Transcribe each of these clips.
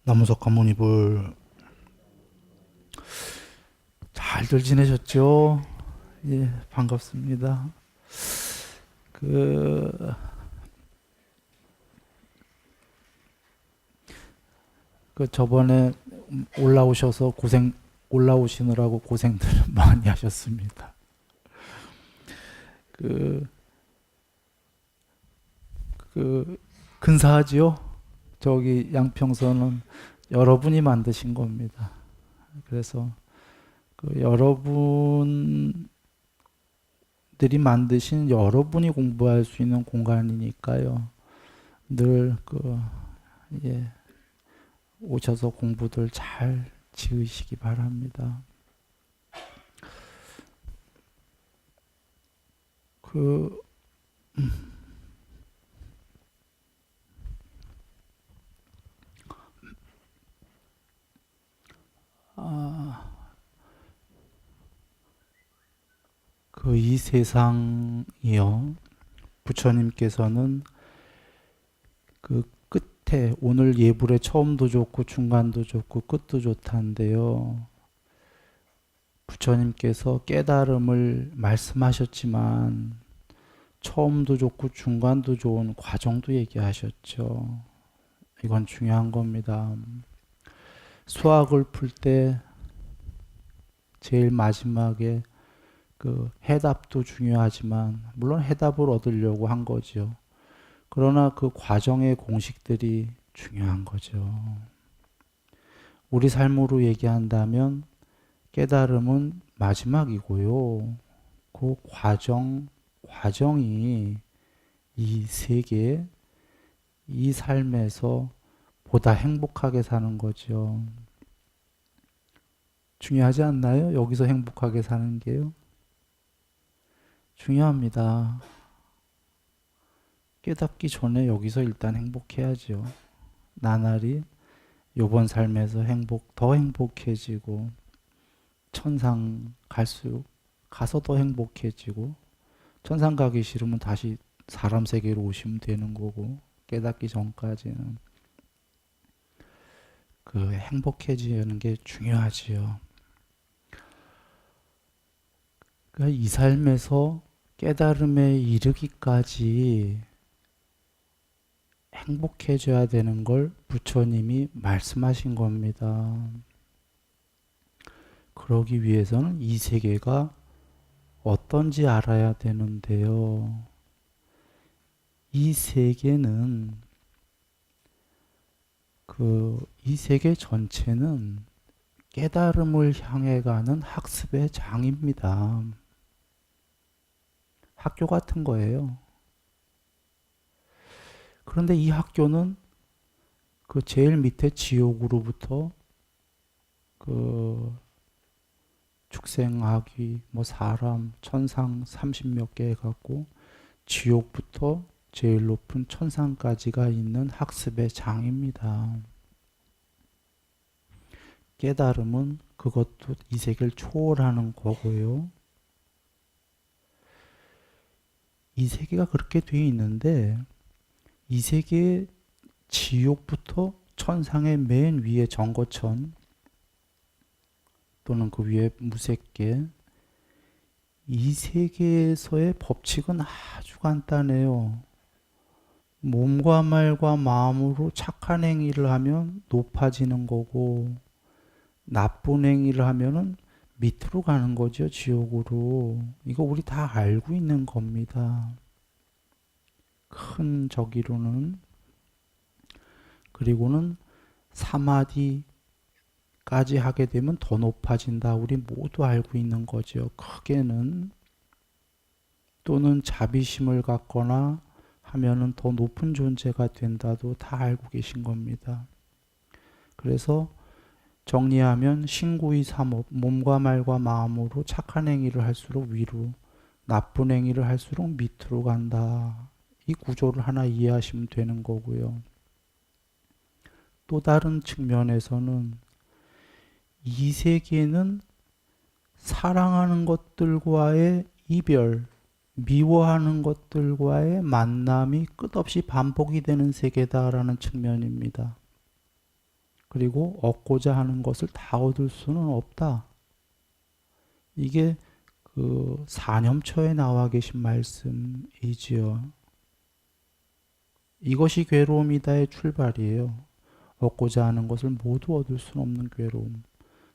남우석 가모니불 잘들 지내셨죠? 예, 반갑습니다. 그, 저번에 올라오시느라고 고생들 많이 하셨습니다. 그, 근사하지요? 저기 양평선은 여러분이 만드신 겁니다. 그래서 여러분들이 만드신 여러분이 공부할 수 있는 공간이니까요. 늘 예, 오셔서 공부들 잘 지으시기 바랍니다. 그, 아, 이 세상이요. 부처님께서는 그 끝에 오늘 예불의 처음도 좋고 중간도 좋고 끝도 좋다는데요. 부처님께서 깨달음을 말씀하셨지만 처음도 좋고 중간도 좋은 과정도 얘기하셨죠. 이건 중요한 겁니다. 수학을 풀 때 제일 마지막에 해답도 중요하지만 물론 해답을 얻으려고 한 거죠. 그러나 그 과정의 공식들이 중요한 거죠. 우리 삶으로 얘기한다면 깨달음은 마지막이고요. 그 과정이 이 세계, 이 삶에서 보다 행복하게 사는 거죠. 중요하지 않나요? 여기서 행복하게 사는 게요. 중요합니다. 깨닫기 전에 여기서 일단 행복해야죠. 나날이 요번 삶에서 더 행복해지고 천상 갈수록 가서 더 행복해지고 천상 가기 싫으면 다시 사람 세계로 오시면 되는 거고 깨닫기 전까지는 행복해지는 게 중요하지요. 그러니까 이 삶에서 깨달음에 이르기까지 행복해져야 되는 걸 부처님이 말씀하신 겁니다. 그러기 위해서는 이 세계가 어떤지 알아야 되는데요. 이 세계는 이 세계 전체는 깨달음을 향해 가는 학습의 장입니다. 학교 같은 거예요. 그런데 이 학교는 제일 밑에 지옥으로부터 축생아귀, 사람, 천상 30몇 개 해갖고 지옥부터 제일 높은 천상까지가 있는 학습의 장입니다. 깨달음은 그것도 이 세계를 초월하는 거고요. 이 세계가 그렇게 되어 있는데 이 세계의 지옥부터 천상의 맨 위에 정거천 또는 그 위에 무색계 이 세계에서의 법칙은 아주 간단해요. 몸과 말과 마음으로 착한 행위를 하면 높아지는 거고 나쁜 행위를 하면은 밑으로 가는 거죠. 지옥으로. 이거 우리 다 알고 있는 겁니다. 큰 저기로는. 그리고는 사마디까지 하게 되면 더 높아진다. 우리 모두 알고 있는 거죠. 크게는. 또는 자비심을 갖거나 하면은 더 높은 존재가 된다도 다 알고 계신 겁니다. 그래서 정리하면 신구의 삼업, 몸과 말과 마음으로 착한 행위를 할수록 위로, 나쁜 행위를 할수록 밑으로 간다. 이 구조를 하나 이해하시면 되는 거고요. 또 다른 측면에서는 이 세계는 사랑하는 것들과의 이별, 미워하는 것들과의 만남이 끝없이 반복이 되는 세계다라는 측면입니다. 그리고 얻고자 하는 것을 다 얻을 수는 없다. 이게 그 사념처에 나와 계신 말씀이지요. 이것이 괴로움이다의 출발이에요. 얻고자 하는 것을 모두 얻을 수는 없는 괴로움.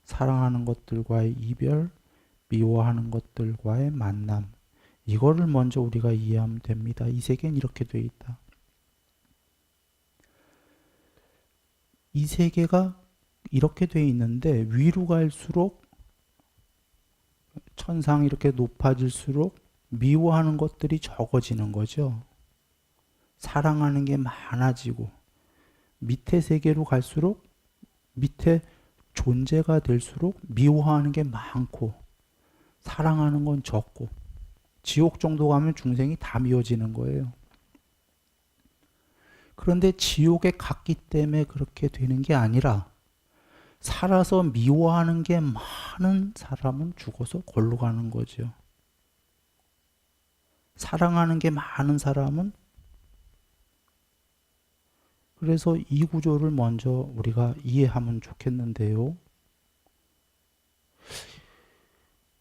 사랑하는 것들과의 이별, 미워하는 것들과의 만남. 이거를 먼저 우리가 이해하면 됩니다. 이 세계는 이렇게 돼 있다. 이 세계가 이렇게 돼 있는데 위로 갈수록 천상이 이렇게 높아질수록 미워하는 것들이 적어지는 거죠. 사랑하는 게 많아지고 밑에 세계로 갈수록 밑에 존재가 될수록 미워하는 게 많고 사랑하는 건 적고 지옥 정도 가면 중생이 다 미워지는 거예요. 그런데 지옥에 갔기 때문에 그렇게 되는 게 아니라 살아서 미워하는 게 많은 사람은 죽어서 골로 가는 거죠. 사랑하는 게 많은 사람은 그래서 이 구조를 먼저 우리가 이해하면 좋겠는데요.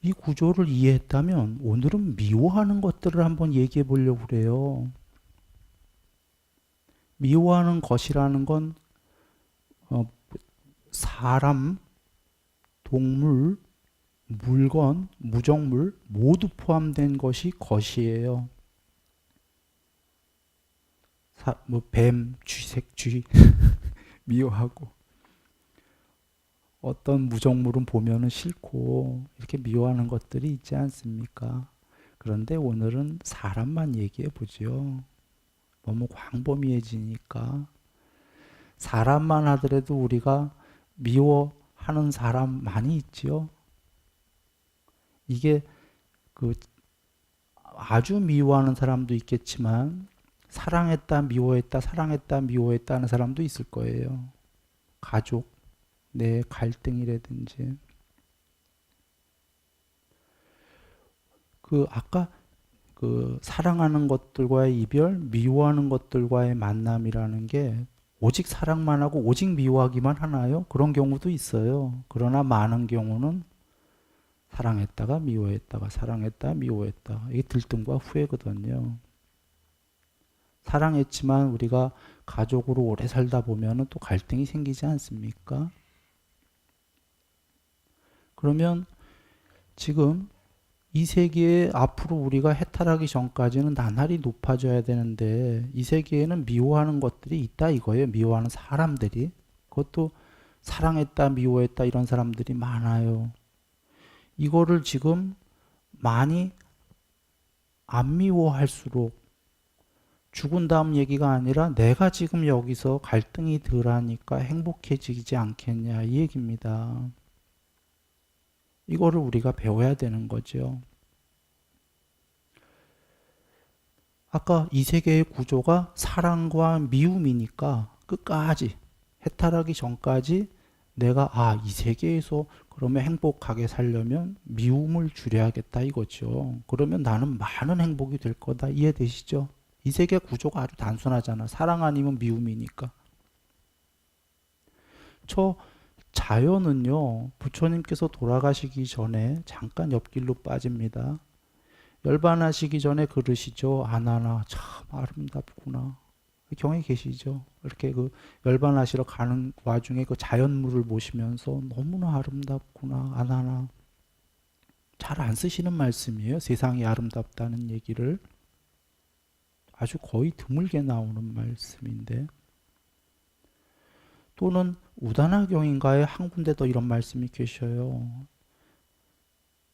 이 구조를 이해했다면 오늘은 미워하는 것들을 한번 얘기해 보려고 그래요. 미워하는 것이라는 건 사람, 동물, 물건, 무정물 모두 포함된 것이 것이에요. 뱀, 쥐, 미워하고 어떤 무정물은 보면은 싫고 이렇게 미워하는 것들이 있지 않습니까? 그런데 오늘은 사람만 얘기해 보죠. 너무 광범위해지니까 사람만 하더라도 우리가 미워하는 사람 많이 있지요. 이게 그 아주 미워하는 사람도 있겠지만 사랑했다, 미워했다, 사랑했다, 미워했다 하는 사람도 있을 거예요. 가족, 내 갈등이라든지. 아까 사랑하는 것들과의 이별, 미워하는 것들과의 만남이라는 게 오직 사랑만 하고 오직 미워하기만 하나요? 그런 경우도 있어요. 그러나 많은 경우는 사랑했다가 미워했다가 사랑했다 미워했다. 이게 들뜸과 후회거든요. 사랑했지만 우리가 가족으로 오래 살다 보면 또 갈등이 생기지 않습니까? 그러면 지금 이 세계에 앞으로 우리가 해탈하기 전까지는 나날이 높아져야 되는데 이 세계에는 미워하는 것들이 있다 이거예요. 미워하는 사람들이. 그것도 사랑했다 미워했다 이런 사람들이 많아요. 이거를 지금 많이 안 미워할수록 죽은 다음 얘기가 아니라 내가 지금 여기서 갈등이 덜하니까 행복해지지 않겠냐 이 얘기입니다. 이거를 우리가 배워야 되는 거죠. 아까 이 세계의 구조가 사랑과 미움이니까 끝까지 해탈하기 전까지 내가 이 세계에서 그러면 행복하게 살려면 미움을 줄여야겠다 이거죠. 그러면 나는 많은 행복이 될 거다. 이해되시죠? 이 세계 구조가 아주 단순하잖아. 사랑 아니면 미움이니까. 저 자연은요, 부처님께서 돌아가시기 전에 잠깐 옆길로 빠집니다. 열반하시기 전에 그러시죠. 아나나 참 아름답구나. 경에 계시죠. 이렇게 열반하시러 가는 와중에 그 자연물을 보시면서 너무나 아름답구나. 아나나. 잘 안 쓰시는 말씀이에요. 세상이 아름답다는 얘기를. 아주 거의 드물게 나오는 말씀인데. 또는 우다나경인가에 한 군데 더 이런 말씀이 계셔요.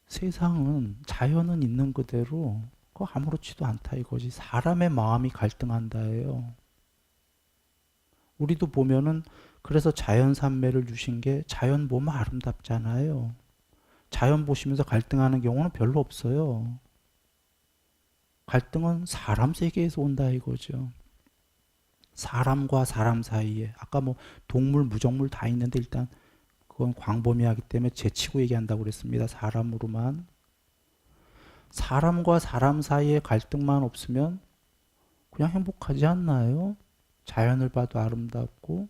세상은 자연은 있는 그대로 그거 아무렇지도 않다 이거지. 사람의 마음이 갈등한다예요. 우리도 보면은 그래서 자연 산매를 주신 게 자연 보면 아름답잖아요. 자연 보시면서 갈등하는 경우는 별로 없어요. 갈등은 사람 세계에서 온다 이거죠. 사람과 사람 사이에 아까 동물, 무정물 다 있는데 일단 그건 광범위하기 때문에 제치고 얘기한다고 그랬습니다. 사람으로만. 사람과 사람 사이에 갈등만 없으면 그냥 행복하지 않나요? 자연을 봐도 아름답고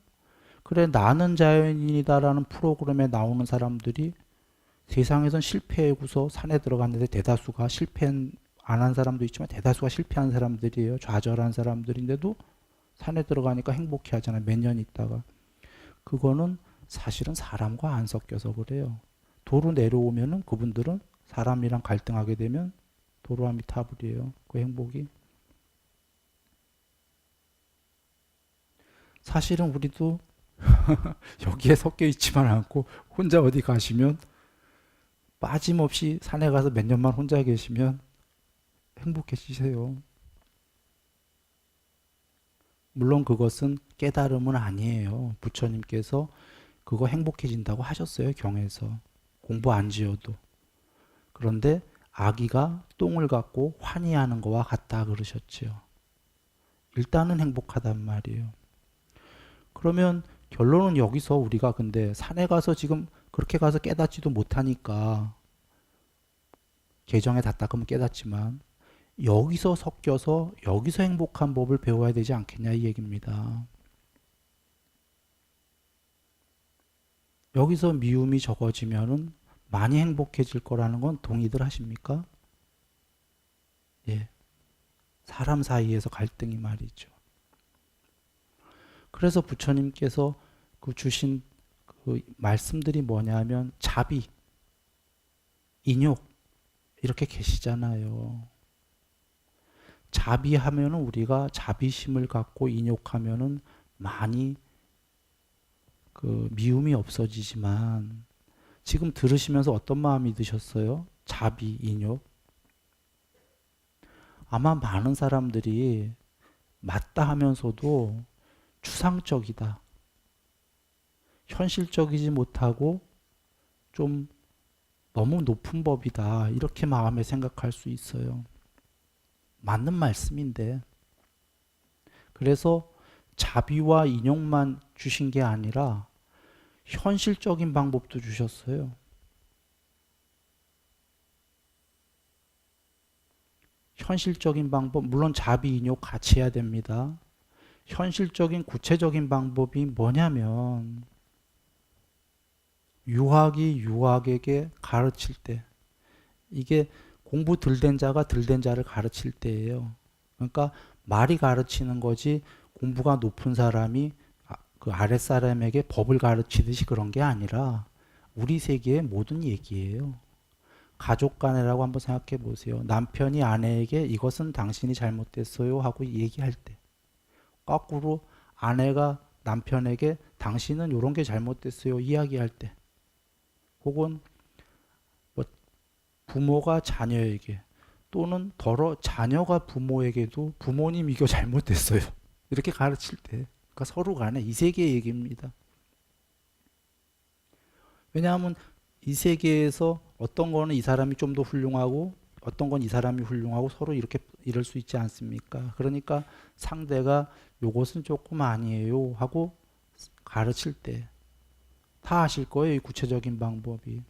그래, 나는 자연인이다라는 프로그램에 나오는 사람들이 세상에선 실패하고서 산에 들어갔는데 대다수가 실패 안 한 사람도 있지만 대다수가 실패한 사람들이에요. 좌절한 사람들인데도 산에 들어가니까 행복해 하잖아요. 몇 년 있다가. 그거는 사실은 사람과 안 섞여서 그래요. 도로 내려오면은 그분들은 사람이랑 갈등하게 되면 도로아미타불이에요. 그 행복이. 사실은 우리도 여기에 섞여 있지만 않고 혼자 어디 가시면 빠짐없이 산에 가서 몇 년만 혼자 계시면 행복해지세요. 물론 그것은 깨달음은 아니에요. 부처님께서 그거 행복해진다고 하셨어요. 경에서. 공부 안 지어도. 그런데 아기가 똥을 갖고 환희하는 거와 같다 그러셨지요. 일단은 행복하단 말이에요. 그러면 결론은 여기서 우리가 근데 산에 가서 지금 그렇게 가서 깨닫지도 못하니까 계정에 닿다 그러면 깨닫지만 여기서 섞여서 여기서 행복한 법을 배워야 되지 않겠냐 이 얘기입니다. 여기서 미움이 적어지면은 많이 행복해질 거라는 건 동의들 하십니까? 예. 사람 사이에서 갈등이 말이죠. 그래서 부처님께서 그 주신 그 말씀들이 뭐냐면 자비, 인욕 이렇게 계시잖아요. 자비하면은 우리가 자비심을 갖고 인욕하면은 많이 그 미움이 없어지지만 지금 들으시면서 어떤 마음이 드셨어요? 자비, 인욕? 아마 많은 사람들이 맞다 하면서도 추상적이다. 현실적이지 못하고 좀 너무 높은 법이다. 이렇게 마음에 생각할 수 있어요. 맞는 말씀인데. 그래서 자비와 인욕만 주신 게 아니라 현실적인 방법도 주셨어요. 현실적인 방법, 물론 자비, 인욕 같이 해야 됩니다. 현실적인 구체적인 방법이 뭐냐면 유학이 유학에게 가르칠 때 이게 공부 덜 된 자가 덜 된 자를 가르칠 때예요. 그러니까 말이 가르치는 거지 공부가 높은 사람이 그 아랫사람에게 법을 가르치듯이 그런 게 아니라 우리 세계의 모든 얘기예요. 가족 간이라고 한번 생각해 보세요. 남편이 아내에게 이것은 당신이 잘못됐어요 하고 얘기할 때 거꾸로 아내가 남편에게 당신은 이런 게 잘못됐어요 이야기할 때 혹은 뭐 부모가 자녀에게 또는 더러 자녀가 부모에게도 부모님 이거 잘못됐어요 이렇게 가르칠 때 그러니까 서로 간에 이 세계의 얘기입니다. 왜냐하면 이 세계에서 어떤 거는 이 사람이 좀 더 훌륭하고 어떤 건 이 사람이 훌륭하고 서로 이렇게 이럴 수 있지 않습니까? 그러니까 상대가 요것은 조금 아니에요 하고 가르칠 때 다 아실 거예요. 이 구체적인 방법이.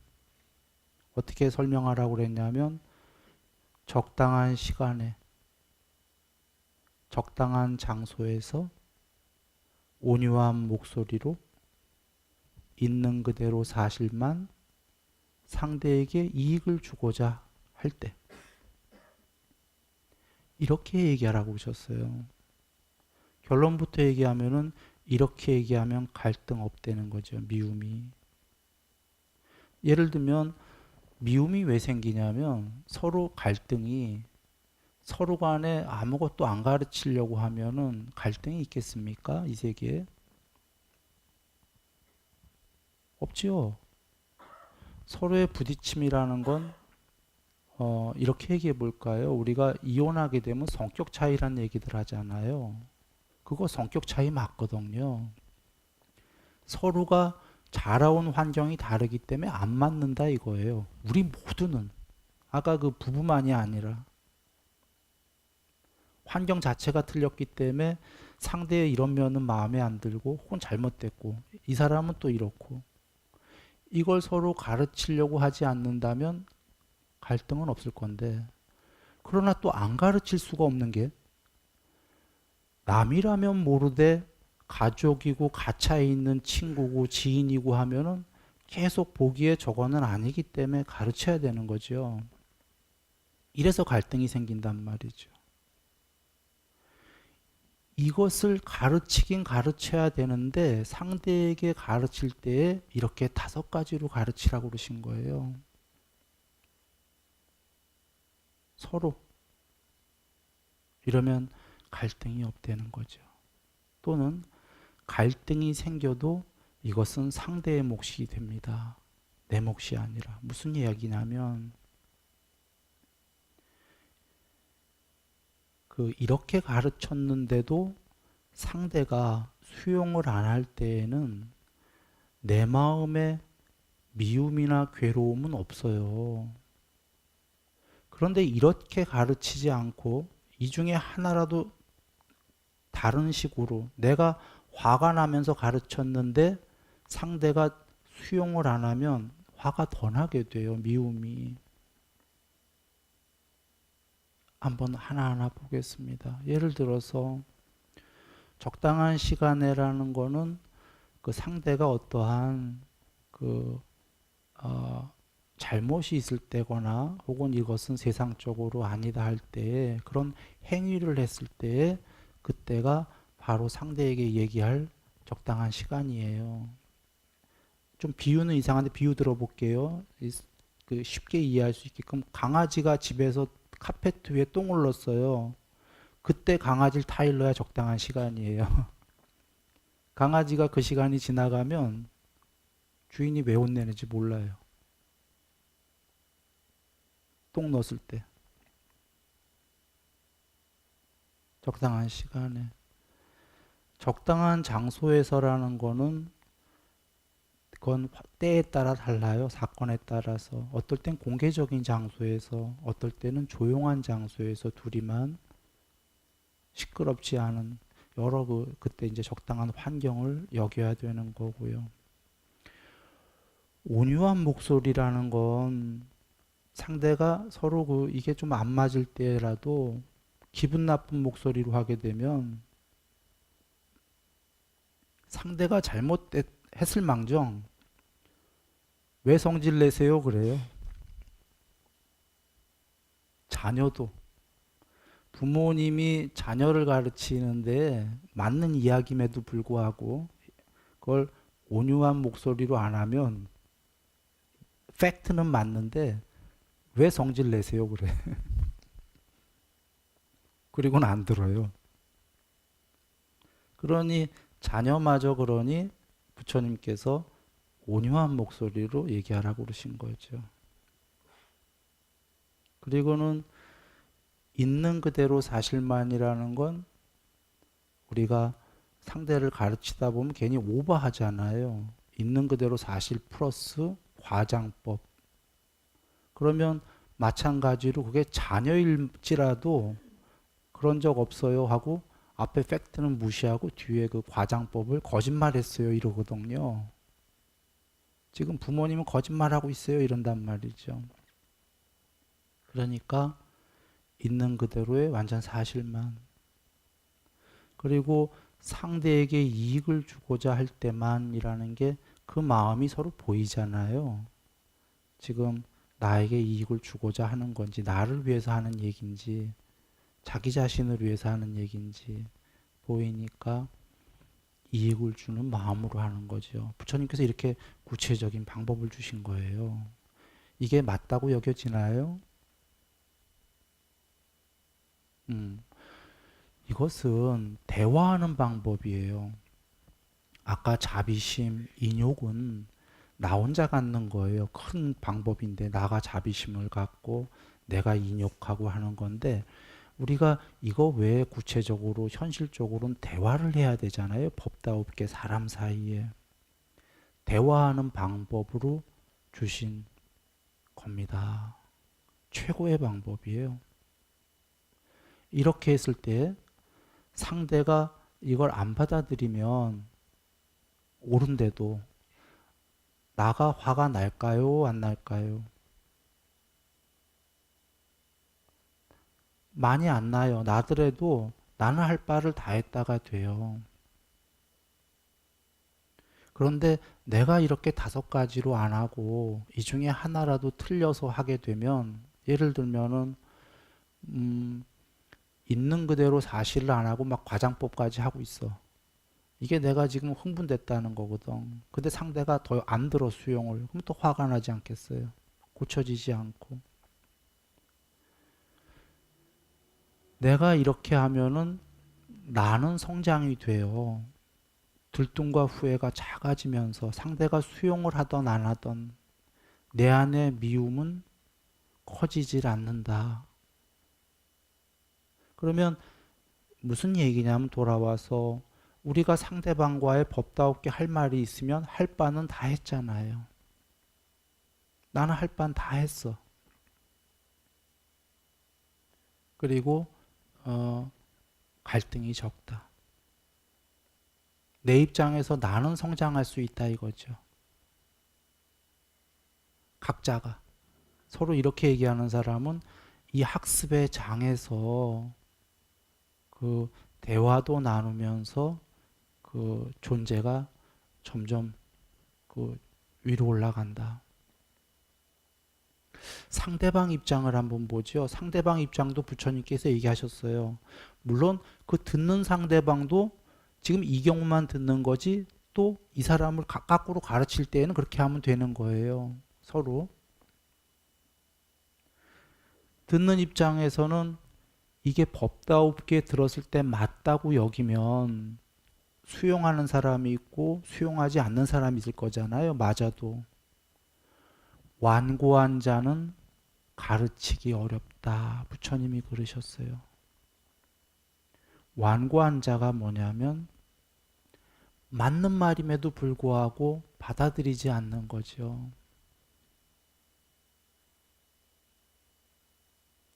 어떻게 설명하라고 그랬냐면 적당한 시간에 적당한 장소에서 온유한 목소리로 있는 그대로 사실만 상대에게 이익을 주고자 할 때 이렇게 얘기하라고 하셨어요. 결론부터 얘기하면은 이렇게 얘기하면 갈등 없다는 거죠. 미움이. 예를 들면 미움이 왜 생기냐면 서로 갈등이 서로 간에 아무것도 안 가르치려고 하면은 갈등이 있겠습니까? 이 세계에? 없지요. 서로의 부딪힘이라는 건 이렇게 얘기해 볼까요? 우리가 이혼하게 되면 성격 차이란 얘기들 하잖아요. 그거 성격 차이 맞거든요. 서로가 자라온 환경이 다르기 때문에 안 맞는다 이거예요. 우리 모두는. 아까 그 부부만이 아니라 환경 자체가 틀렸기 때문에 상대의 이런 면은 마음에 안 들고 혹은 잘못됐고 이 사람은 또 이렇고 이걸 서로 가르치려고 하지 않는다면 갈등은 없을 건데 그러나 또 안 가르칠 수가 없는 게 남이라면 모르되 가족이고 가차에 있는 친구고 지인이고 하면은 계속 보기에 저거는 아니기 때문에 가르쳐야 되는 거죠. 이래서 갈등이 생긴단 말이죠. 이것을 가르치긴 가르쳐야 되는데 상대에게 가르칠 때 이렇게 5가지로 가르치라고 그러신 거예요. 서로. 이러면 갈등이 없다는 거죠. 또는 갈등이 생겨도 이것은 상대의 몫이 됩니다. 내 몫이 아니라. 무슨 이야기냐면 이렇게 가르쳤는데도 상대가 수용을 안 할 때에는 내 마음에 미움이나 괴로움은 없어요. 그런데 이렇게 가르치지 않고 이 중에 하나라도 다른 식으로 내가 화가 나면서 가르쳤는데 상대가 수용을 안 하면 화가 더 나게 돼요. 미움이. 한번 하나하나 보겠습니다. 예를 들어서 적당한 시간에라는 거는 그 상대가 어떠한 그 잘못이 있을 때거나 혹은 이것은 세상적으로 아니다 할 때에 그런 행위를 했을 때에 그때가 바로 상대에게 얘기할 적당한 시간이에요. 좀 비유는 이상한데 비유 들어볼게요. 쉽게 이해할 수 있게끔 강아지가 집에서 카페트 위에 똥을 넣었어요. 그때 강아지를 타일러야 적당한 시간이에요. 강아지가 그 시간이 지나가면 주인이 왜 혼내는지 몰라요. 똥 넣었을 때. 적당한 시간에. 적당한 장소에서라는 거는 그건 때에 따라 달라요. 사건에 따라서. 어떨 땐 공개적인 장소에서, 어떨 때는 조용한 장소에서 둘이만 시끄럽지 않은 여러 그때 이제 적당한 환경을 여겨야 되는 거고요. 온유한 목소리라는 건 상대가 서로 이게 좀 안 맞을 때라도 기분 나쁜 목소리로 하게 되면 상대가 잘못했을 망정 왜 성질 내세요? 그래요. 자녀도 부모님이 자녀를 가르치는데 맞는 이야기임에도 불구하고 그걸 온유한 목소리로 안 하면 팩트는 맞는데 왜 성질 내세요? 그래. 그리고는 안 들어요. 그러니 자녀마저 그러니 부처님께서 온유한 목소리로 얘기하라고 그러신 거죠. 그리고는 있는 그대로 사실만이라는 건 우리가 상대를 가르치다 보면 괜히 오버하잖아요. 있는 그대로 사실 플러스 과장법. 그러면 마찬가지로 그게 자녀일지라도 그런 적 없어요 하고 앞에 팩트는 무시하고 뒤에 그 과장법을 거짓말했어요 이러거든요. 지금 부모님은 거짓말하고 있어요 이런단 말이죠. 그러니까 있는 그대로의 완전 사실만. 그리고 상대에게 이익을 주고자 할 때만이라는 게 그 마음이 서로 보이잖아요. 지금 나에게 이익을 주고자 하는 건지 나를 위해서 하는 얘기인지 자기 자신을 위해서 하는 얘기인지 보이니까 이익을 주는 마음으로 하는 거죠. 부처님께서 이렇게 구체적인 방법을 주신 거예요. 이게 맞다고 여겨지나요? 이것은 대화하는 방법이에요. 아까 자비심, 인욕은 나 혼자 갖는 거예요. 큰 방법인데 나가 자비심을 갖고 내가 인욕하고 하는 건데 우리가 이거 외에 구체적으로 현실적으로는 대화를 해야 되잖아요. 법다웁게 사람 사이에. 대화하는 방법으로 주신 겁니다. 최고의 방법이에요. 이렇게 했을 때 상대가 이걸 안 받아들이면 옳은데도 나가 화가 날까요? 안 날까요? 많이 안 나요. 나더라도 나는 할 바를 다 했다가 돼요. 그런데 내가 이렇게 5가지로 안 하고 이 중에 하나라도 틀려서 하게 되면, 예를 들면은 음, 있는 그대로 사실을 안 하고 막 과장법까지 하고 있어. 이게 내가 지금 흥분됐다는 거거든. 근데 상대가 더 안 들어 수용을. 그럼 또 화가 나지 않겠어요? 고쳐지지 않고. 내가 이렇게 하면은 나는 성장이 돼요. 들뚱과 후회가 작아지면서 상대가 수용을 하던 안 하던 내 안의 미움은 커지질 않는다. 그러면 무슨 얘기냐면, 돌아와서 우리가 상대방과의 법다웁게 할 말이 있으면 할 바는 다 했잖아요. 나는 할 바는 다 했어. 그리고 갈등이 적다. 내 입장에서 나는 성장할 수 있다 이거죠. 각자가. 서로 이렇게 얘기하는 사람은 이 학습의 장에서 그 대화도 나누면서 그 존재가 점점 그 위로 올라간다. 상대방 입장을 한번 보죠. 상대방 입장도 부처님께서 얘기하셨어요. 물론 그 듣는 상대방도 지금 이 경우만 듣는 거지, 또 이 사람을 거꾸로 가르칠 때에는 그렇게 하면 되는 거예요. 서로. 듣는 입장에서는 이게 법다웁게 들었을 때 맞다고 여기면 수용하는 사람이 있고 수용하지 않는 사람이 있을 거잖아요. 맞아도. 완고한 자는 가르치기 어렵다. 부처님이 그러셨어요. 완고한 자가 뭐냐면 맞는 말임에도 불구하고 받아들이지 않는 거죠.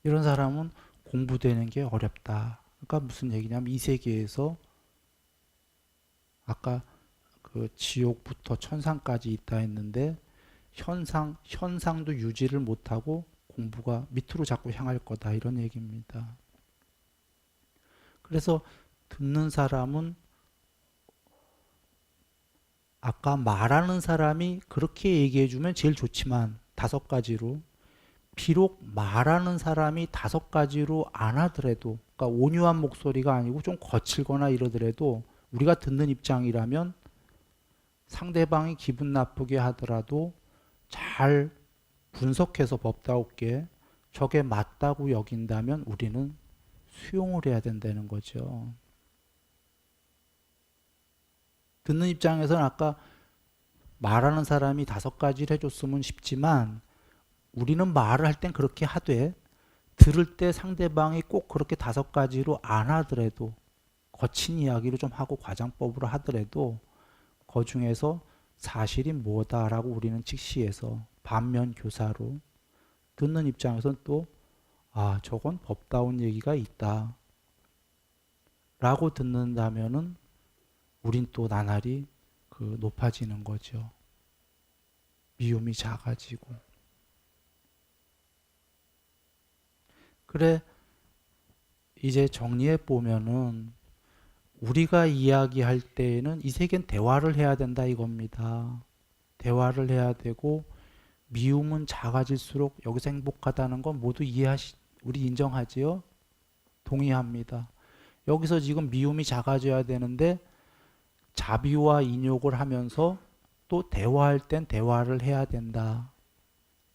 이런 사람은 공부되는 게 어렵다. 그러니까 무슨 얘기냐면, 이 세계에서 아까 그 지옥부터 천상까지 있다 했는데 현상도 유지를 못하고 공부가 밑으로 자꾸 향할 거다, 이런 얘기입니다. 그래서 듣는 사람은, 아까 말하는 사람이 그렇게 얘기해주면 제일 좋지만 5가지로, 비록 말하는 사람이 5가지로 안 하더라도, 그러니까 온유한 목소리가 아니고 좀 거칠거나 이러더라도, 우리가 듣는 입장이라면 상대방이 기분 나쁘게 하더라도 잘 분석해서 법다웃게 저게 맞다고 여긴다면 우리는 수용을 해야 된다는 거죠. 듣는 입장에서는 아까 말하는 사람이 5가지를 해줬으면 쉽지만, 우리는 말을 할 땐 그렇게 하되 들을 때 상대방이 꼭 그렇게 5가지로 안 하더라도, 거친 이야기를 좀 하고 과장법으로 하더라도 그 중에서 사실이 뭐다라고 우리는 직시해서 반면 교사로, 듣는 입장에서는 또 저건 법다운 얘기가 있다 라고 듣는다면은 우린 또 나날이 높아지는 거죠. 미움이 작아지고. 그래, 이제 정리해 보면은 우리가 이야기할 때에는 이 세계는 대화를 해야 된다 이겁니다. 대화를 해야 되고, 미움은 작아질수록 여기서 행복하다는 건 모두 우리 인정하지요? 동의합니다. 여기서 지금 미움이 작아져야 되는데 자비와 인욕을 하면서 또 대화할 땐 대화를 해야 된다.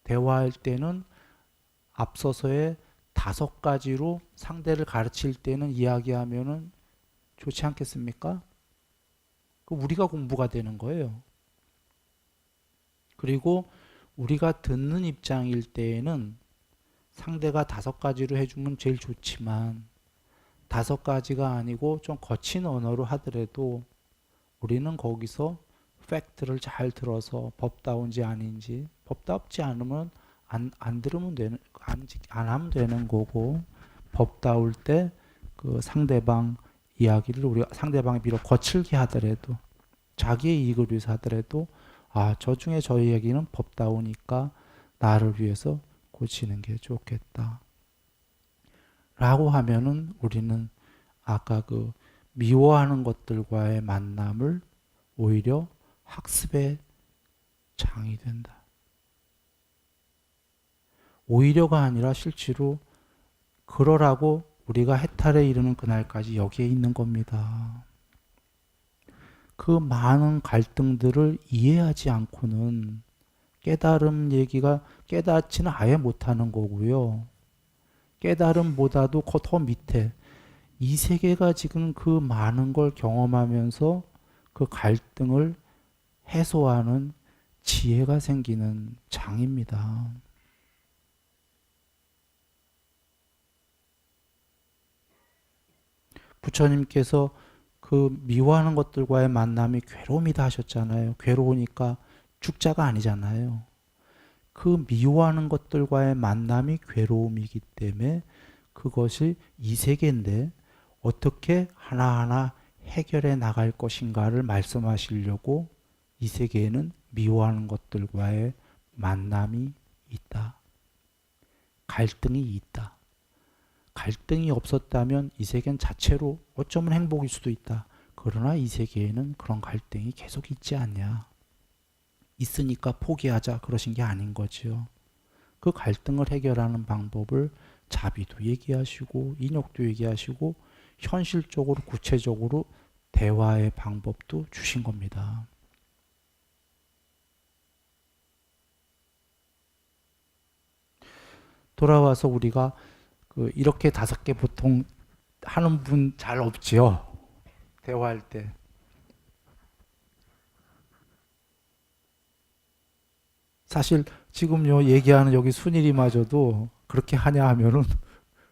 대화할 때는 앞서서의 5가지로 상대를 가르칠 때는 이야기하면은 좋지 않겠습니까? 우리가 공부가 되는 거예요. 그리고 우리가 듣는 입장일 때에는 상대가 5가지로 해주면 제일 좋지만, 5가지가 아니고 좀 거친 언어로 하더라도 우리는 거기서 팩트를 잘 들어서 법다운지 아닌지, 법답지 않으면 안 들으면 안 하면 되는 거고, 법다울 때 그 상대방 이야기를, 우리가 상대방이 비록 거칠게 하더라도, 자기의 이익을 위해서 하더라도, 저 중에 저 얘기는 법다우니까 나를 위해서 고치는 게 좋겠다 라고 하면은 우리는 아까 미워하는 것들과의 만남을 오히려 학습의 장이 된다. 오히려가 아니라 실제로 그러라고 우리가 해탈에 이르는 그날까지 여기에 있는 겁니다. 그 많은 갈등들을 이해하지 않고는 깨달음 얘기가 깨닫지는 아예 못하는 거고요. 깨달음보다도 더 밑에 이 세계가 지금 그 많은 걸 경험하면서 그 갈등을 해소하는 지혜가 생기는 장입니다. 부처님께서 그 미워하는 것들과의 만남이 괴로움이다 하셨잖아요. 괴로우니까 죽자가 아니잖아요. 그 미워하는 것들과의 만남이 괴로움이기 때문에 그것이 이 세계인데 어떻게 하나하나 해결해 나갈 것인가를 말씀하시려고 이 세계에는 미워하는 것들과의 만남이 있다. 갈등이 있다. 갈등이 없었다면 이 세계는 자체로 어쩌면 행복일 수도 있다. 그러나 이 세계에는 그런 갈등이 계속 있지 않냐. 있으니까 포기하자 그러신 게 아닌 거지요. 그 갈등을 해결하는 방법을 자비도 얘기하시고 인욕도 얘기하시고 현실적으로 구체적으로 대화의 방법도 주신 겁니다. 돌아와서 우리가 이렇게 5개 보통 하는 분 잘 없지요. 대화할 때. 사실 지금요 얘기하는 여기 순일이마저도 그렇게 하냐 하면은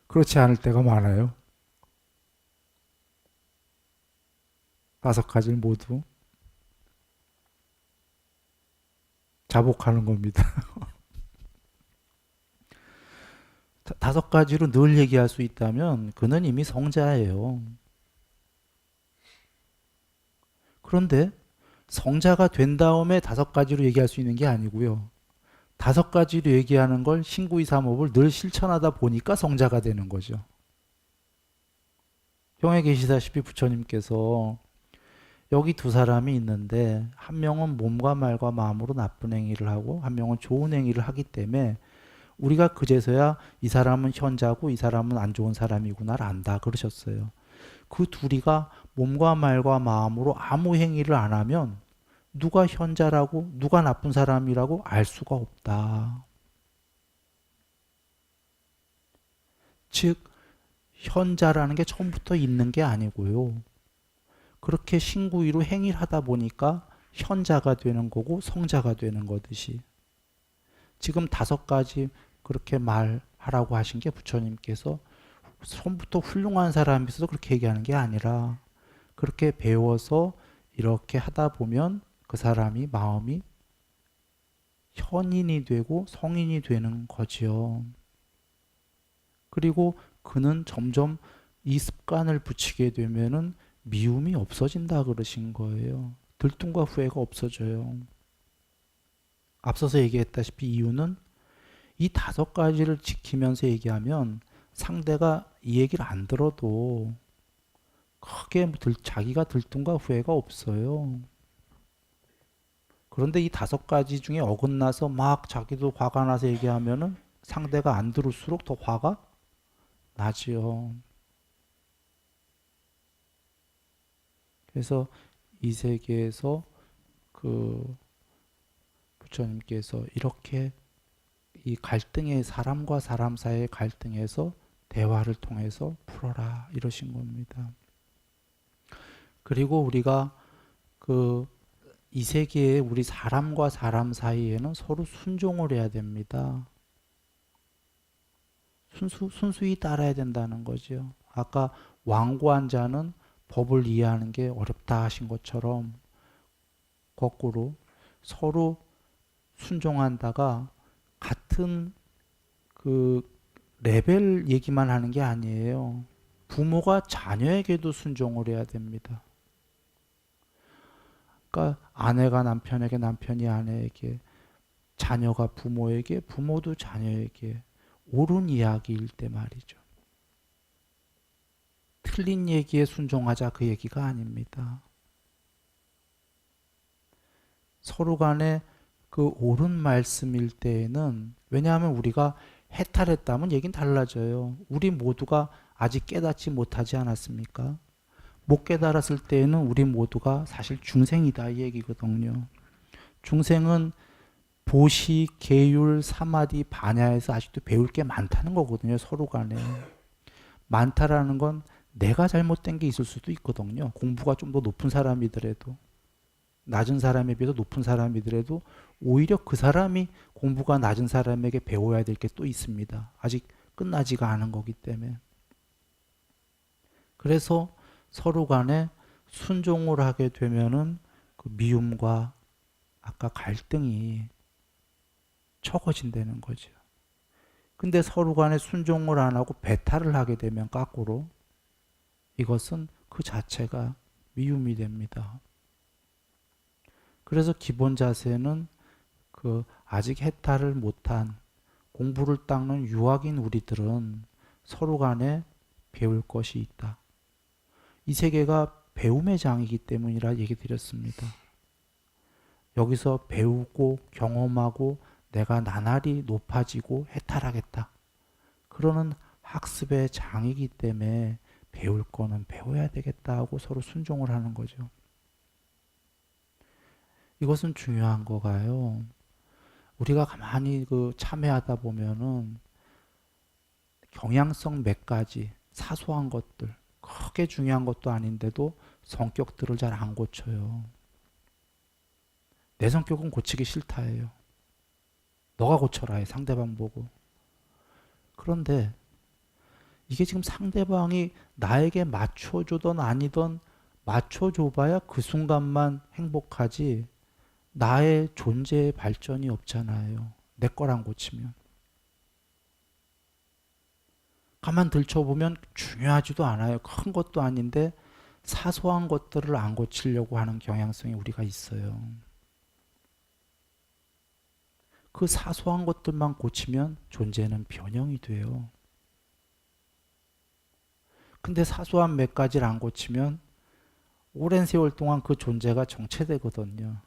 그렇지 않을 때가 많아요. 5가지를 모두 자복하는 겁니다. 5가지로 늘 얘기할 수 있다면 그는 이미 성자예요. 그런데 성자가 된 다음에 5가지로 얘기할 수 있는 게 아니고요. 5가지로 얘기하는 걸 신구이삼업을 늘 실천하다 보니까 성자가 되는 거죠. 경에 계시다시피 부처님께서 여기 2사람이 있는데 한 명은 몸과 말과 마음으로 나쁜 행위를 하고 한 명은 좋은 행위를 하기 때문에 우리가 그제서야 이 사람은 현자고 이 사람은 안 좋은 사람이구나를 안다 그러셨어요. 그 둘이가 몸과 말과 마음으로 아무 행위를 안 하면 누가 현자라고 누가 나쁜 사람이라고 알 수가 없다. 즉 현자라는 게 처음부터 있는 게 아니고요. 그렇게 신구위로 행위를 하다 보니까 현자가 되는 거고 성자가 되는 거듯이 지금 5가지 그렇게 말하라고 하신 게 부처님께서 처음부터 훌륭한 사람이 있어서 그렇게 얘기하는 게 아니라 그렇게 배워서 이렇게 하다 보면 그 사람이 마음이 현인이 되고 성인이 되는 거지요. 그리고 그는 점점 이 습관을 붙이게 되면은 미움이 없어진다 그러신 거예요. 들뚱과 후회가 없어져요. 앞서서 얘기했다시피 이유는 이 5가지를 지키면서 얘기하면 상대가 이 얘기를 안 들어도 크게 자기가 들뚱과 후회가 없어요. 그런데 이 5가지 중에 어긋나서 막 자기도 화가 나서 얘기하면은 상대가 안 들을수록 더 화가 나지요. 그래서 이 세계에서 그 부처님께서 이렇게 이 갈등의 사람과 사람 사이의 갈등에서 대화를 통해서 풀어라 이러신 겁니다. 그리고 우리가 이 세계에 우리 사람과 사람 사이에는 서로 순종을 해야 됩니다. 순수히 따라야 된다는 거죠. 아까 완고한 자는 법을 이해하는 게 어렵다 하신 것처럼 거꾸로 서로 순종한다가 같은 그 레벨 얘기만 하는 게 아니에요. 부모가 자녀에게도 순종을 해야 됩니다. 그러니까 아내가 남편에게, 남편이 아내에게, 자녀가 부모에게, 부모도 자녀에게 옳은 이야기일 때 말이죠. 틀린 얘기에 순종하자 그 얘기가 아닙니다. 서로 간에 그 옳은 말씀일 때에는, 왜냐하면 우리가 해탈했다면 얘긴 달라져요. 우리 모두가 아직 깨닫지 못하지 않았습니까? 못 깨달았을 때에는 우리 모두가 사실 중생이다 이 얘기거든요. 중생은 보시, 계율, 사마디, 반야에서 아직도 배울 게 많다는 거거든요. 서로 간에. 많다라는 건 내가 잘못된 게 있을 수도 있거든요. 공부가 좀 더 높은 사람이더라도, 낮은 사람에 비해서 높은 사람이더라도 오히려 그 사람이 공부가 낮은 사람에게 배워야 될 게 또 있습니다. 아직 끝나지가 않은 거기 때문에. 그래서 서로 간에 순종을 하게 되면은 그 미움과 아까 갈등이 적어진다는 거죠. 근데 서로 간에 순종을 안 하고 배탈을 하게 되면 거꾸로 이것은 그 자체가 미움이 됩니다. 그래서 기본 자세는 그 아직 해탈을 못한 공부를 닦는 유학인 우리들은 서로 간에 배울 것이 있다. 이 세계가 배움의 장이기 때문이라 얘기 드렸습니다. 여기서 배우고 경험하고 내가 나날이 높아지고 해탈하겠다. 그러는 학습의 장이기 때문에 배울 거는 배워야 되겠다 하고 서로 순종을 하는 거죠. 이것은 중요한 거가요. 우리가 가만히 그 참여하다 보면은 경향성 몇 가지 사소한 것들, 크게 중요한 것도 아닌데도 성격들을 잘 안 고쳐요. 내 성격은 고치기 싫다예요. 너가 고쳐라 해, 상대방 보고. 그런데 이게 지금 상대방이 나에게 맞춰주던 아니던 맞춰줘봐야 그 순간만 행복하지 나의 존재의 발전이 없잖아요. 내 거랑 고치면. 가만 들춰보면 중요하지도 않아요. 큰 것도 아닌데 사소한 것들을 안 고치려고 하는 경향성이 우리가 있어요. 그 사소한 것들만 고치면 존재는 변형이 돼요. 근데 사소한 몇 가지를 안 고치면 오랜 세월 동안 그 존재가 정체되거든요.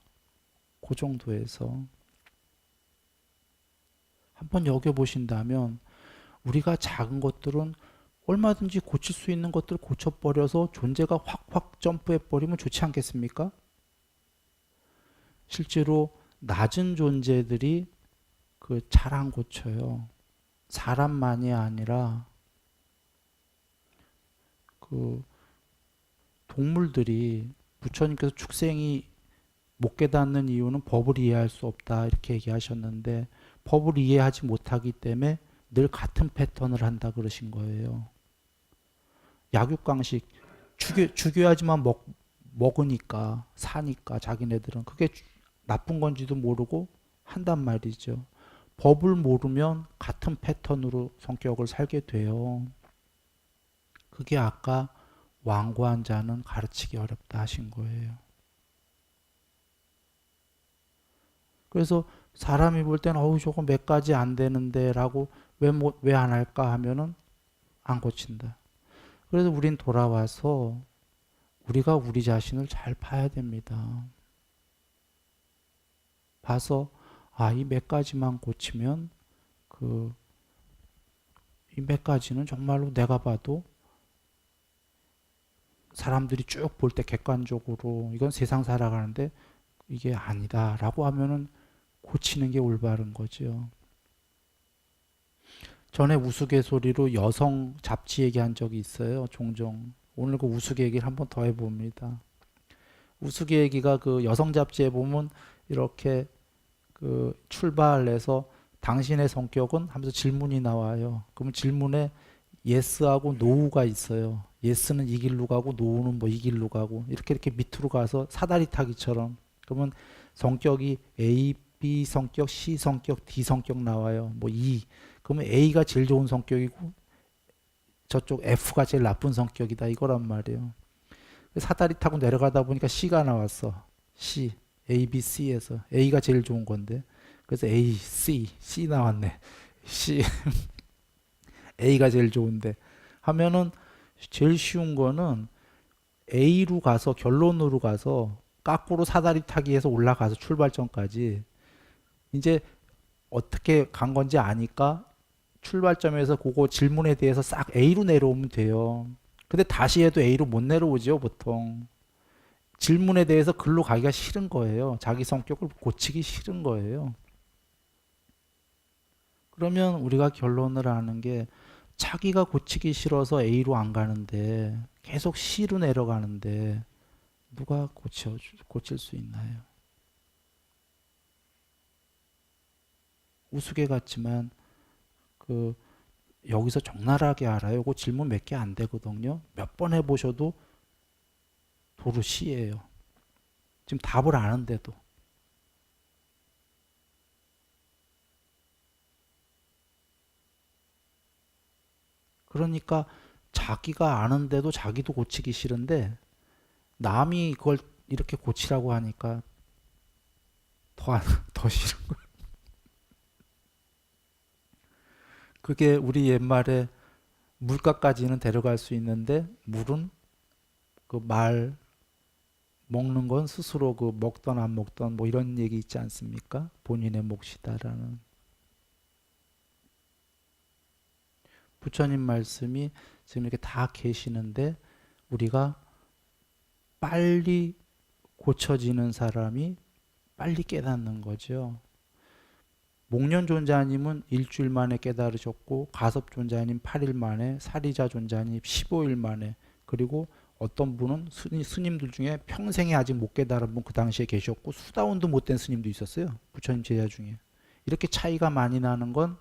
그 정도에서. 한번 여겨보신다면 우리가 작은 것들은 얼마든지 고칠 수 있는 것들을 고쳐버려서 존재가 확확 점프해버리면 좋지 않겠습니까? 실제로 낮은 존재들이 그 잘 안 고쳐요. 사람만이 아니라 그 동물들이 부처님께서 축생이 못 깨닫는 이유는 법을 이해할 수 없다 이렇게 얘기하셨는데 법을 이해하지 못하기 때문에 늘 같은 패턴을 한다 그러신 거예요. 약육강식 죽여야지만 먹으니까 사니까 자기네들은 그게 나쁜 건지도 모르고 한단 말이죠. 법을 모르면 같은 패턴으로 성격을 살게 돼요. 그게 아까 완고한 자는 가르치기 어렵다 하신 거예요. 그래서 사람이 볼 때는 저거 몇 가지 안 되는데 라고 왜 안 할까 하면은 안 고친다. 그래서 우린 돌아와서 우리가 우리 자신을 잘 봐야 됩니다. 봐서 이 몇 가지만 고치면 이 몇 가지는 정말로 내가 봐도 사람들이 쭉 볼 때 객관적으로 이건 세상 살아가는데 이게 아니다라고 하면은 고치는 게 올바른 거죠. 전에 우스갯소리로 여성 잡지 얘기한 적이 있어요. 종종. 오늘 그 우스개 얘기를 한번 더 해봅니다. 우스개 얘기가 그 여성 잡지에 보면 이렇게 그 출발해서 당신의 성격은 하면서 질문이 나와요. 그러면 질문에 예스하고 노우가 있어요. 예스는 이 길로 가고 노우는 뭐 이 길로 가고 이렇게 밑으로 가서 사다리 타기처럼. 그러면 성격이 A, B 성격, C 성격, D 성격 나와요. 뭐 E. 그러면 A가 제일 좋은 성격이고 저쪽 F가 제일 나쁜 성격이다 이거란 말이에요. 사다리 타고 내려가다 보니까 C가 나왔어. C, A, B, C에서 A가 제일 좋은 건데 그래서 A, C 나왔네. C, A가 제일 좋은데 하면은 제일 쉬운 거는 A로 가서 결론으로 가서 까꾸로 사다리 타기에서 올라가서 출발점까지 이제 어떻게 간 건지 아니까 출발점에서 그거 질문에 대해서 싹 A로 내려오면 돼요. 근데 다시 해도 A로 못 내려오죠, 보통. 질문에 대해서 글로 가기가 싫은 거예요. 자기 성격을 고치기 싫은 거예요. 그러면 우리가 결론을 하는 게 자기가 고치기 싫어서 A로 안 가는데 계속 C로 내려가는데 누가 고칠 수 있나요? 우스개 같지만 그 여기서 적나라하게 알아요. 그 질문 몇 개 안 되거든요. 몇 번 해보셔도 도로 C예요. 지금 답을 아는데도. 그러니까 자기가 아는데도 자기도 고치기 싫은데 남이 그걸 이렇게 고치라고 하니까 더, 더 싫은 거예요. 그게 우리 옛말에 물가까지는 데려갈 수 있는데 물은 그 말 먹는 건 스스로 그 먹던 안 먹던 뭐 이런 얘기 있지 않습니까? 본인의 몫이다라는 부처님 말씀이 지금 이렇게 다 계시는데 우리가 빨리 고쳐지는 사람이 빨리 깨닫는 거죠. 목련 존자님은 일주일 만에 깨달으셨고 가섭 존자님 8일 만에 사리자 존자님 15일 만에 그리고 어떤 분은 스님들 중에 평생에 아직 못 깨달은 분 그 당시에 계셨고 수다원도 못된 스님도 있었어요. 부처님 제자 중에. 이렇게 차이가 많이 나는 건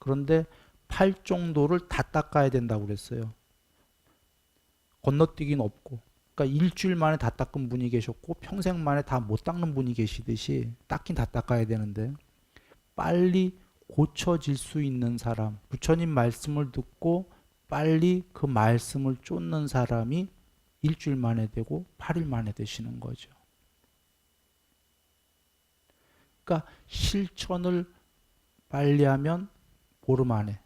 그런데 팔 정도를 다 닦아야 된다고 그랬어요. 건너뛰기는 없고. 그러니까 일주일 만에 다 닦은 분이 계셨고 평생 만에 다 못 닦는 분이 계시듯이 닦긴 다 닦아야 되는데 빨리 고쳐질 수 있는 사람, 부처님 말씀을 듣고 빨리 그 말씀을 쫓는 사람이 일주일 만에 되고 8일 만에 되시는 거죠. 그러니까 실천을 빨리 하면 보름 안에,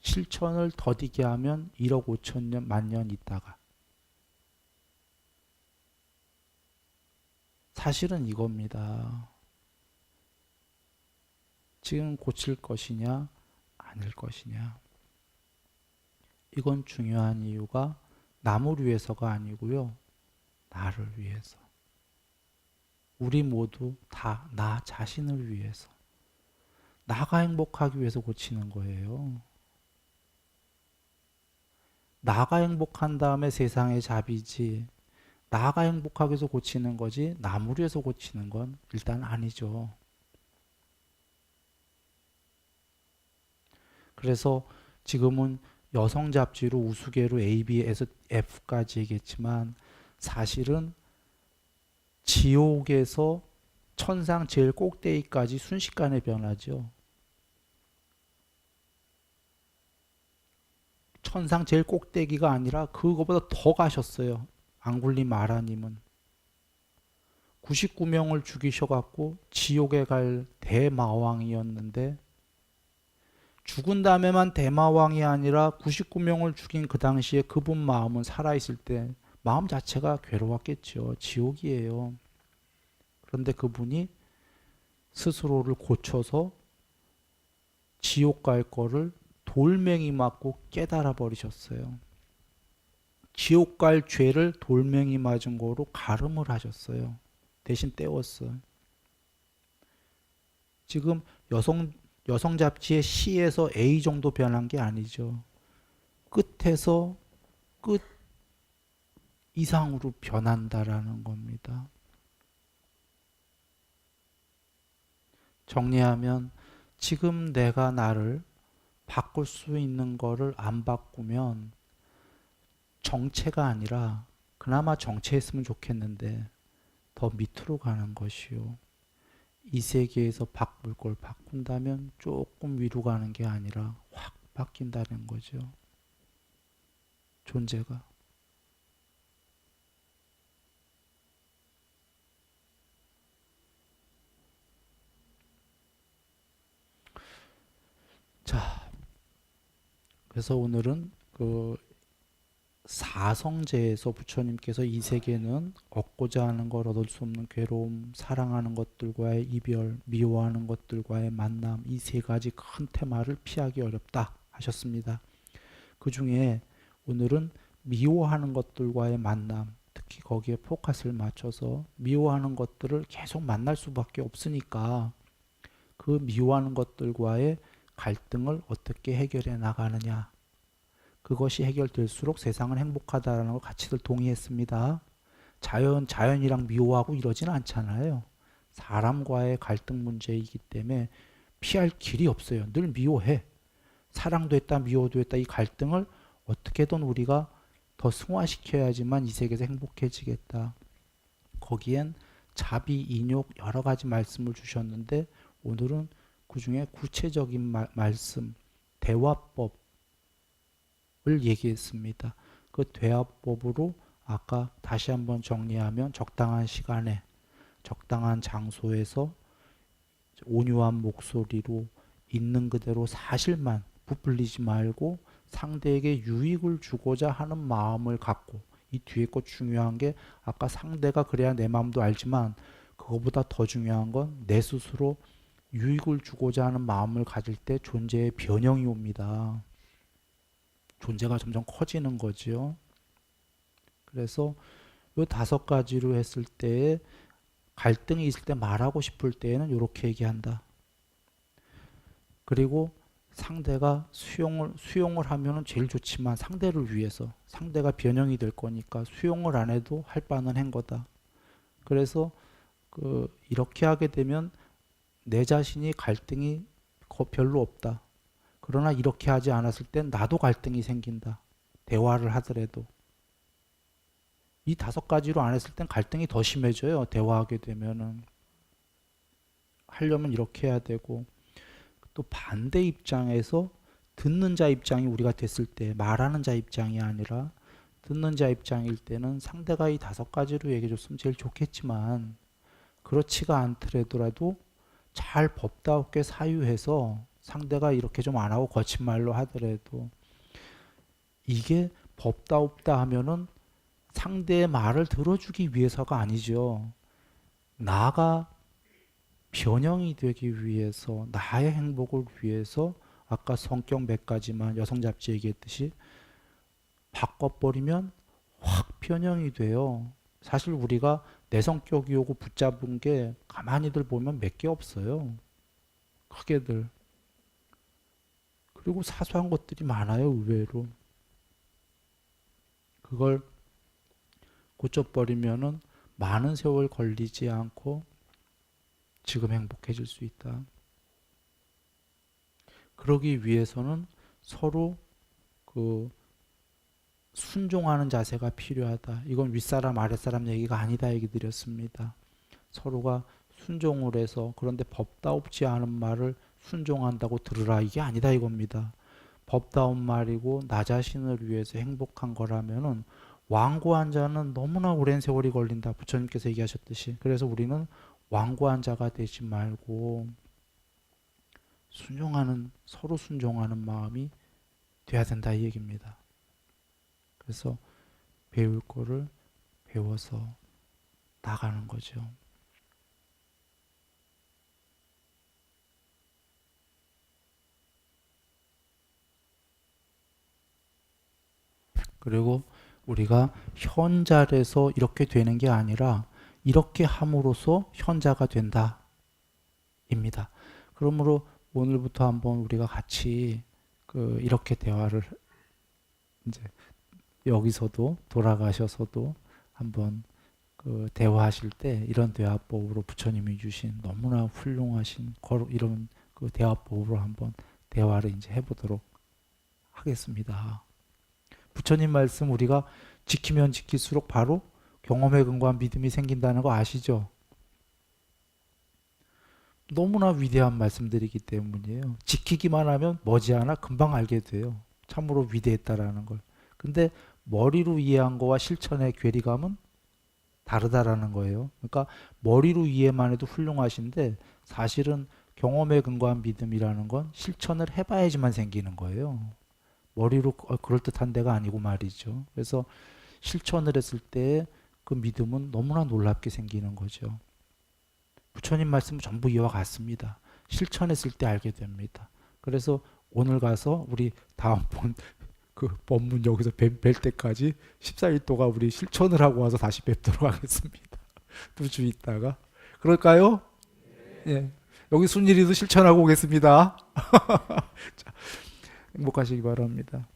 실천을 더디게 하면 1억 5천 년, 만 년 있다가. 사실은 이겁니다. 지금 고칠 것이냐, 아닐 것이냐. 이건 중요한 이유가 남을 위해서가 아니고요. 나를 위해서. 우리 모두 다 나 자신을 위해서. 나가 행복하기 위해서 고치는 거예요. 나가 행복한 다음에 세상의 잡이지. 나가 행복하기 위해서 고치는 거지. 남을 위해서 고치는 건 일단 아니죠. 그래서 지금은 여성 잡지로 우스개로 A, B에서 F까지 얘기했지만 사실은 지옥에서 천상 제일 꼭대기까지 순식간에 변하죠. 천상 제일 꼭대기가 아니라 그거보다 더 가셨어요. 앙굴리 마라님은 99명을 죽이셔갖고 지옥에 갈 대마왕이었는데 죽은 다음에만 대마왕이 아니라 99명을 죽인 그 당시에 그분 마음은 살아있을 때 마음 자체가 괴로웠겠죠. 지옥이에요. 그런데 그분이 스스로를 고쳐서 지옥 갈 거를 돌멩이 맞고 깨달아 버리셨어요. 지옥 갈 죄를 돌멩이 맞은 거로 가름을 하셨어요. 대신 때웠어요. 지금 여성 잡지의 C에서 A 정도 변한 게 아니죠. 끝에서 끝 이상으로 변한다라는 겁니다. 정리하면 지금 내가 나를 바꿀 수 있는 거를 안 바꾸면 정체가 아니라 그나마 정체했으면 좋겠는데 더 밑으로 가는 것이요. 이 세계에서 바꿀 걸 바꾼다면 조금 위로 가는 게 아니라 확 바뀐다는 거죠. 존재가. 자, 그래서 오늘은 그 사성제에서 부처님께서 이 세계는 얻고자 하는 걸 얻을 수 없는 괴로움, 사랑하는 것들과의 이별, 미워하는 것들과의 만남, 이 세 가지 큰 테마를 피하기 어렵다 하셨습니다. 그 중에 오늘은 미워하는 것들과의 만남, 특히 거기에 포커스를 맞춰서 미워하는 것들을 계속 만날 수밖에 없으니까 그 미워하는 것들과의 갈등을 어떻게 해결해 나가느냐. 그것이 해결될수록 세상은 행복하다라는 걸 같이들 동의했습니다. 자연이랑 미워하고 이러지는 않잖아요. 사람과의 갈등 문제이기 때문에 피할 길이 없어요. 늘 미워해. 사랑도 했다, 미워도 했다. 이 갈등을 어떻게든 우리가 더 승화시켜야지만 이 세계에서 행복해지겠다. 거기엔 자비, 인욕 여러 가지 말씀을 주셨는데 오늘은 그 중에 구체적인 말씀, 대화법을 얘기했습니다. 그 대화법으로 아까 다시 한번 정리하면 적당한 시간에, 적당한 장소에서 온유한 목소리로 있는 그대로 사실만 부풀리지 말고 상대에게 유익을 주고자 하는 마음을 갖고, 이 뒤에 거 중요한 게 아까 상대가 그래야 내 마음도 알지만 그거보다 더 중요한 건 내 스스로 유익을 주고자 하는 마음을 가질 때 존재의 변형이 옵니다. 존재가 점점 커지는 거죠. 그래서 이 5가지로 했을 때 갈등이 있을 때 말하고 싶을 때에는 이렇게 얘기한다. 그리고 상대가 수용을 하면 제일 좋지만 상대를 위해서, 상대가 변형이 될 거니까 수용을 안 해도 할 바는 한 거다. 그래서 이렇게 하게 되면 내 자신이 갈등이 별로 없다. 그러나 이렇게 하지 않았을 땐 나도 갈등이 생긴다. 대화를 하더라도. 이 5가지로 안 했을 땐 갈등이 더 심해져요. 대화하게 되면은. 하려면 이렇게 해야 되고, 또 반대 입장에서 듣는 자 입장이 우리가 됐을 때, 말하는 자 입장이 아니라 듣는 자 입장일 때는 상대가 이 5가지로 얘기해 줬으면 제일 좋겠지만 그렇지가 않더라도 잘 법답게 사유해서 상대가 이렇게 좀 안 하고 거친 말로 하더라도 이게 법답다 하면은 상대의 말을 들어주기 위해서가 아니죠. 나가 변형이 되기 위해서, 나의 행복을 위해서 아까 성격 몇 가지만 여성 잡지 얘기했듯이 바꿔버리면 확 변형이 돼요. 사실 우리가 내 성격이 오고 붙잡은 게 가만히들 보면 몇 개 없어요. 크게들. 그리고 사소한 것들이 많아요, 의외로. 그걸 고쳐버리면은 많은 세월 걸리지 않고 지금 행복해질 수 있다. 그러기 위해서는 서로 순종하는 자세가 필요하다. 이건 윗사람 아랫사람 얘기가 아니다 얘기 드렸습니다. 서로가 순종을 해서, 그런데 법다웁지 않은 말을 순종한다고 들으라 이게 아니다 이겁니다. 법다운 말이고 나 자신을 위해서 행복한 거라면은 완고한 자는 너무나 오랜 세월이 걸린다. 부처님께서 얘기하셨듯이. 그래서 우리는 완고한 자가 되지 말고 서로 순종하는 마음이 돼야 된다 이 얘기입니다. 그래서 배울 거를 배워서 나가는 거죠. 그리고 우리가 현자에서 이렇게 되는 게 아니라 이렇게 함으로써 현자가 된다 입니다. 그러므로 오늘부터 한번 우리가 같이 이렇게 대화를 이제 여기서도 돌아가셔서도 한번 대화하실 때 이런 대화법으로 부처님이 주신 너무나 훌륭하신 이런 대화법으로 한번 대화를 이제 해보도록 하겠습니다. 부처님 말씀 우리가 지키면 지킬수록 바로 경험에 근거한 믿음이 생긴다는 거 아시죠? 너무나 위대한 말씀들이기 때문이에요. 지키기만 하면 머지않아 금방 알게 돼요. 참으로 위대했다라는 걸. 근데 머리로 이해한 거와 실천의 괴리감은 다르다라는 거예요. 그러니까 머리로 이해만 해도 훌륭하신데 사실은 경험에 근거한 믿음이라는 건 실천을 해봐야지만 생기는 거예요. 머리로 그럴듯한 데가 아니고 말이죠. 그래서 실천을 했을 때 그 믿음은 너무나 놀랍게 생기는 거죠. 부처님 말씀은 전부 이와 같습니다. 실천했을 때 알게 됩니다. 그래서 오늘 가서 우리 다음번 그 법문 여기서 뵐 때까지 14일 동안 우리 실천을 하고 와서 다시 뵙도록 하겠습니다. 2주 있다가. 그럴까요? 예. 여기 순일이도 실천하고 오겠습니다. 자, 행복하시기 바랍니다.